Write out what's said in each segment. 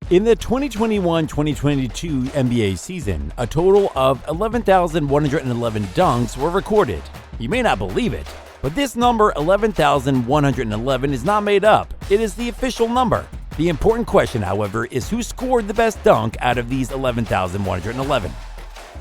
In the 2021-2022 NBA season, a total of 11,111 dunks were recorded. You may not believe it, but this number 11,111 is not made up. It is the official number. The important question, however, is who scored the best dunk out of these 11,111.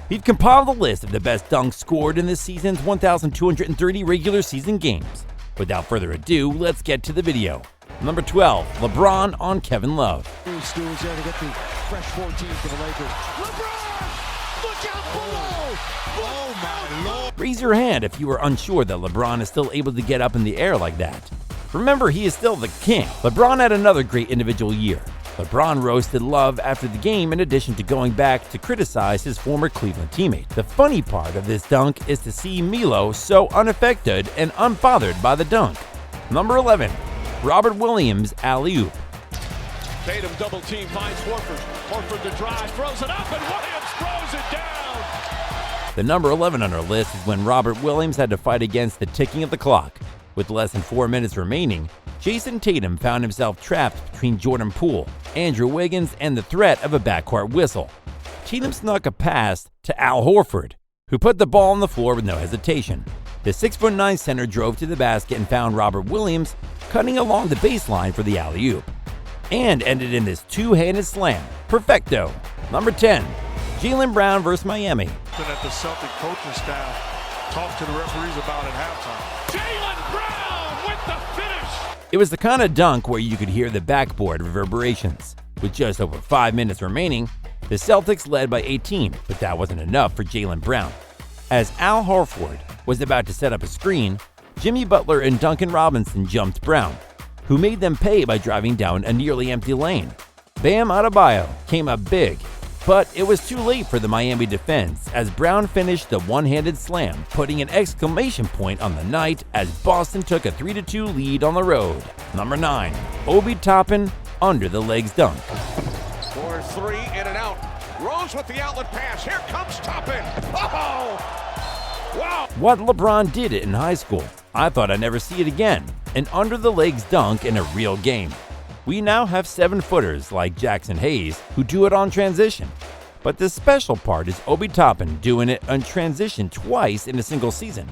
We've compiled a list of the best dunks scored in this season's 1,230 regular season games. Without further ado, let's get to the video. Number 12, LeBron on Kevin Love. Stewart's there to get the fresh 14 for the Lakers. LeBron! Look out below! Oh my Lord! Raise your hand if you are unsure that LeBron is still able to get up in the air like that. Remember, he is still the king. LeBron had another great individual year. LeBron roasted Love after the game in addition to going back to criticize his former Cleveland teammate. The funny part of this dunk is to see Melo so unaffected and unbothered by the dunk. Number 11, Robert Williams alley-oop. Tatum double team finds Horford. Horford to drive, throws it up, and Williams throws it down. The number 11 on our list is when Robert Williams had to fight against the ticking of the clock. With less than 4 minutes remaining, Jason Tatum found himself trapped between Jordan Poole, Andrew Wiggins, and the threat of a backcourt whistle. Tatum snuck a pass to Al Horford, who put the ball on the floor with no hesitation. The 6'9" center drove to the basket and found Robert Williams cutting along the baseline for the alley-oop, and ended in this two-handed slam. Perfecto. Number 10, Jaylen Brown versus Miami. That the Celtic coaching staff talked to the referees about at halftime. Jaylen Brown with the finish. It was the kind of dunk where you could hear the backboard reverberations. With just over 5 minutes remaining, the Celtics led by 18, but that wasn't enough for Jaylen Brown. As Al Horford was about to set up a screen, Jimmy Butler and Duncan Robinson jumped Brown, who made them pay by driving down a nearly empty lane. Bam Adebayo came up big, but it was too late for the Miami defense as Brown finished the one-handed slam, putting an exclamation point on the night as Boston took a 3-2 lead on the road. Number 9, Obi Toppin under the legs dunk. For three, in and out. Rose with the outlet pass. Here comes Toppin. Oh! Wow! What LeBron did it in high school. I thought I'd never see it again. An under-the-legs dunk in a real game. We now have 7-footers like Jackson Hayes who do it on transition. But the special part is Obi Toppin doing it on transition twice in a single season.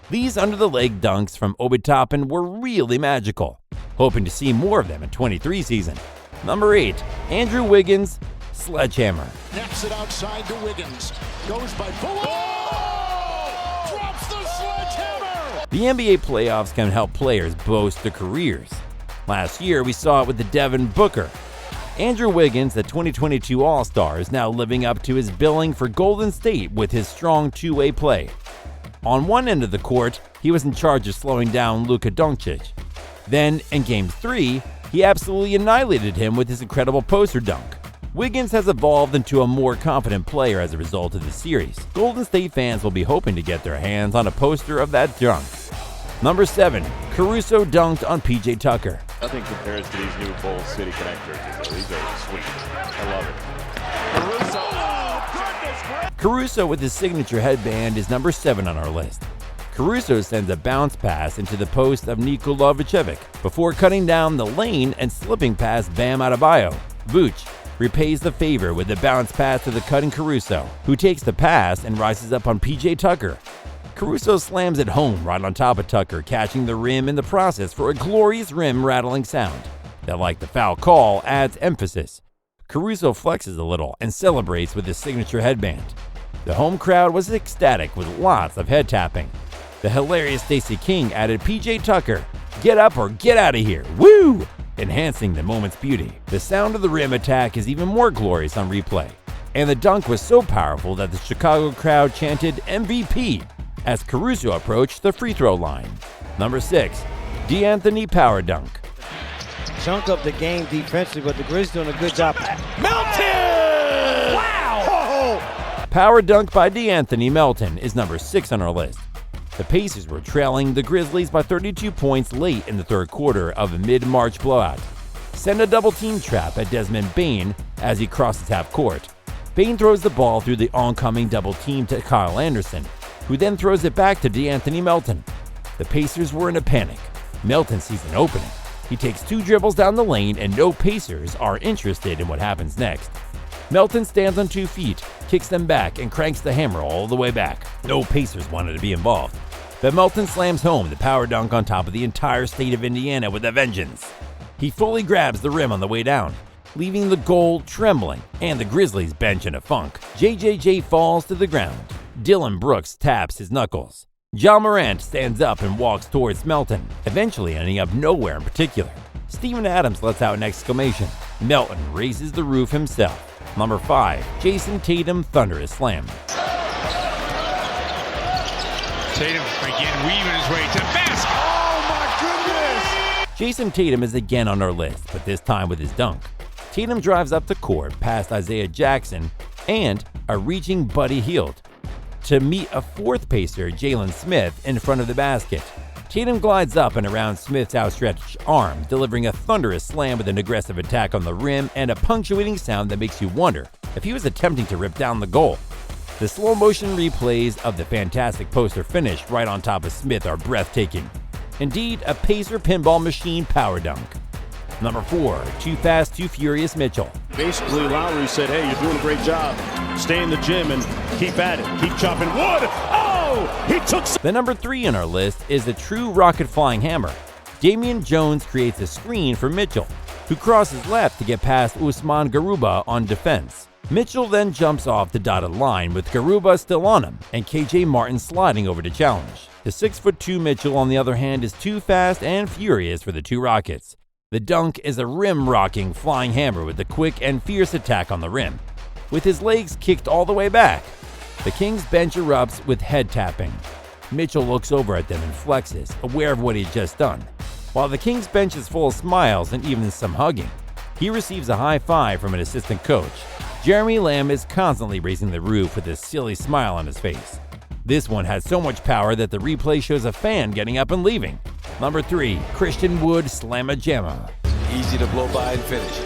These under-the-leg dunks from Obi Toppin were really magical. Hoping to see more of them in 23 season. Number 8, Andrew Wiggins, sledgehammer. Naps it outside to Wiggins. Goes by drops the sledgehammer! The NBA playoffs can help players boast their careers. Last year, we saw it with the Devin Booker. Andrew Wiggins, the 2022 All-Star, is now living up to his billing for Golden State with his strong two-way play. On one end of the court, he was in charge of slowing down Luka Doncic. Then, in Game 3, he absolutely annihilated him with his incredible poster dunk. Wiggins has evolved into a more confident player as a result of the series. Golden State fans will be hoping to get their hands on a poster of that dunk. Number 7, Caruso dunked on PJ Tucker. Nothing compares to these new Bull City connectors. These are sweet. I love it. Caruso with his signature headband is number 7 on our list. Caruso sends a bounce pass into the post of Nikola Vucevic before cutting down the lane and slipping past Bam Adebayo. Vuce repays the favor with a bounce pass to the cutting Caruso, who takes the pass and rises up on PJ Tucker. Caruso slams it home right on top of Tucker, catching the rim in the process for a glorious rim-rattling sound that, like the foul call, adds emphasis. Caruso flexes a little and celebrates with his signature headband. The home crowd was ecstatic with lots of head tapping. The hilarious Stacey King added PJ Tucker, "Get up or get out of here, woo!" enhancing the moment's beauty. The sound of the rim attack is even more glorious on replay, and the dunk was so powerful that the Chicago crowd chanted MVP as Caruso approached the free throw line. Number 6, D'Anthony power dunk. Chunk up the game defensively, but the Grizzlies doing a good job. Melton! Wow! Oh! Power dunk by D'Anthony Melton is number 6 on our list. The Pacers were trailing the Grizzlies by 32 points late in the third quarter of a mid-March blowout. Send a double-team trap at Desmond Bane as he crosses half court. Bane throws the ball through the oncoming double team to Kyle Anderson, who then throws it back to D'Anthony Melton. The Pacers were in a panic. Melton sees an opening. He takes 2 dribbles down the lane and no Pacers are interested in what happens next. Melton stands on 2 feet, kicks them back, and cranks the hammer all the way back. No Pacers wanted to be involved. But Melton slams home the power dunk on top of the entire state of Indiana with a vengeance. He fully grabs the rim on the way down, leaving the goal trembling and the Grizzlies bench in a funk. JJJ falls to the ground. Dylan Brooks taps his knuckles. Ja Morant stands up and walks towards Melton, eventually ending up nowhere in particular. Steven Adams lets out an exclamation. Melton raises the roof himself. Number 5, Jason Tatum thunderous slam. Tatum again weaving his way to the basket. Oh my goodness! Jason Tatum is again on our list, but this time with his dunk. Tatum drives up the court past Isaiah Jackson and a reaching Buddy Hield to meet a 4th Pacer, Jalen Smith, in front of the basket. Tatum glides up and around Smith's outstretched arm, delivering a thunderous slam with an aggressive attack on the rim and a punctuating sound that makes you wonder if he was attempting to rip down the goal. The slow motion replays of the fantastic poster finish right on top of Smith are breathtaking. Indeed, a Pacer pinball machine power dunk. Number 4, Too Fast, Too Furious Mitchell. Basically, Lowry said, hey, you're doing a great job. Stay in the gym and keep at it. Keep chopping wood. Oh, he took some. The number 3 on our list is the true rocket flying hammer. Damian Jones creates a screen for Mitchell, who crosses left to get past Usman Garuba on defense. Mitchell then jumps off the dotted line with Garuba still on him and KJ Martin sliding over to challenge. The 6'2" Mitchell, on the other hand, is too fast and furious for the 2 Rockets. The dunk is a rim-rocking flying hammer with a quick and fierce attack on the rim. With his legs kicked all the way back, the Kings bench erupts with head tapping. Mitchell looks over at them and flexes, aware of what he'd just done. While the Kings bench is full of smiles and even some hugging, he receives a high five from an assistant coach. Jeremy Lamb is constantly raising the roof with a silly smile on his face. This one has so much power that the replay shows a fan getting up and leaving. Number 3, Christian Wood Slamma-Jamma. Easy to blow by and finish.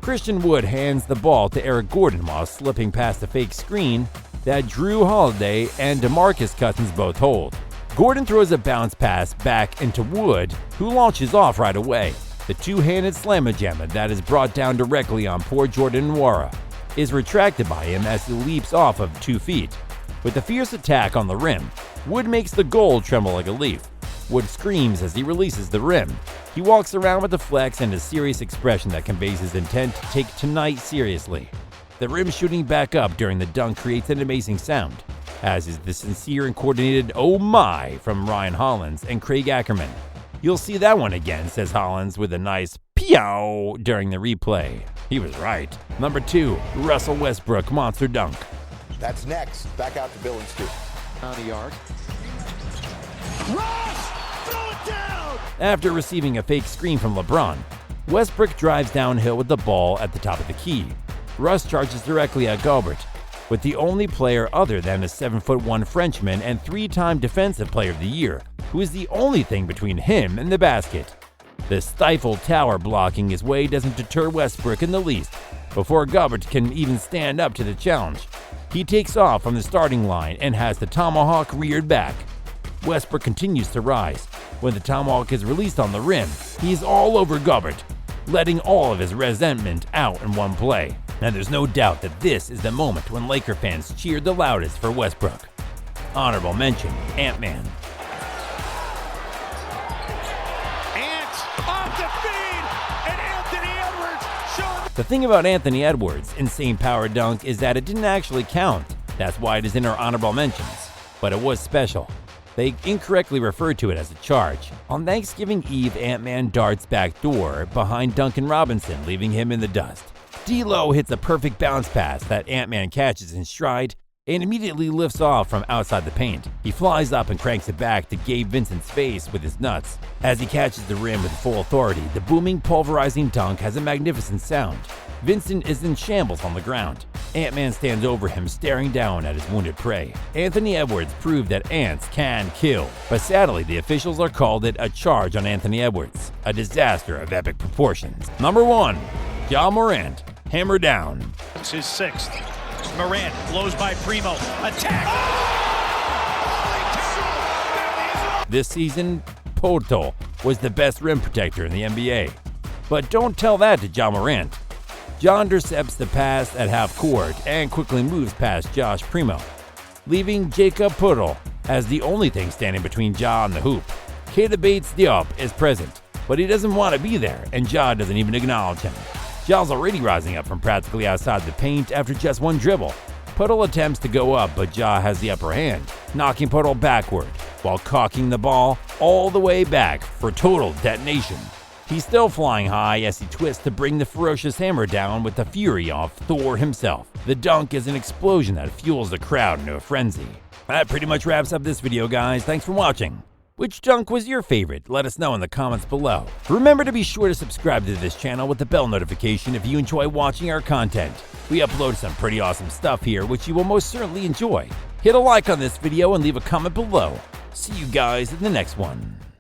Christian Wood hands the ball to Eric Gordon while slipping past a fake screen that Drew Holiday and DeMarcus Cousins both hold. Gordon throws a bounce pass back into Wood, who launches off right away. The two-handed slamma-jamma that is brought down directly on poor Jordan Nwora is retracted by him as he leaps off of 2 feet. With a fierce attack on the rim, Wood makes the goal tremble like a leaf. Wood screams as he releases the rim. He walks around with a flex and a serious expression that conveys his intent to take tonight seriously. The rim shooting back up during the dunk creates an amazing sound, as is the sincere and coordinated "oh my" from Ryan Hollins and Craig Ackerman. "You'll see that one again," says Hollins with a nice "peow" during the replay. He was right. Number 2, Russell Westbrook monster dunk. That's next. Back out to Bill and Stu. On the arc. Russ! Throw it down! After receiving a fake screen from LeBron, Westbrook drives downhill with the ball at the top of the key. Russ charges directly at Gobert, with the only player other than a 7'1" Frenchman and 3-time Defensive Player of the Year, who is the only thing between him and the basket. The stifled tower blocking his way doesn't deter Westbrook in the least. Before Gobert can even stand up to the challenge, he takes off from the starting line and has the tomahawk reared back. Westbrook continues to rise. When the tomahawk is released on the rim, he is all over Gobert, letting all of his resentment out in one play. And there's no doubt that this is the moment when Laker fans cheered the loudest for Westbrook. Honorable mention, Ant-Man. Ant off the feed, and Anthony Edwards showing. The thing about Anthony Edwards' insane power dunk is that it didn't actually count. That's why it is in our honorable mentions. But it was special. They incorrectly referred to it as a charge. On Thanksgiving Eve, Ant-Man darts back door behind Duncan Robinson, leaving him in the dust. D'Lo hits a perfect bounce pass that Ant-Man catches in stride and immediately lifts off from outside the paint. He flies up and cranks it back to Gabe Vincent's face with his nuts. As he catches the rim with full authority, the booming, pulverizing dunk has a magnificent sound. Vincent is in shambles on the ground. Ant-Man stands over him, staring down at his wounded prey. Anthony Edwards proved that ants can kill, but sadly the officials are called it a charge on Anthony Edwards, a disaster of epic proportions. Number 1, Ja Morant, hammer down. It's his 6th. Morant blows by Primo. Attack! This season, Poeltl was the best rim protector in the NBA. But don't tell that to Ja Morant. Ja intercepts the pass at half court and quickly moves past Josh Primo, leaving Jakob Poeltl as the only thing standing between Ja and the hoop. Keita Bates-Diop is present, but he doesn't want to be there, and Ja doesn't even acknowledge him. Ja's already rising up from practically outside the paint after just one dribble. Poeltl attempts to go up, but Ja has the upper hand, knocking Poeltl backward while cocking the ball all the way back for total detonation. He's still flying high as he twists to bring the ferocious hammer down with the fury of Thor himself. The dunk is an explosion that fuels the crowd into a frenzy. That pretty much wraps up this video, guys. Thanks for watching. Which dunk was your favorite? Let us know in the comments below. Remember to be sure to subscribe to this channel with the bell notification if you enjoy watching our content. We upload some pretty awesome stuff here, which you will most certainly enjoy. Hit a like on this video and leave a comment below. See you guys in the next one.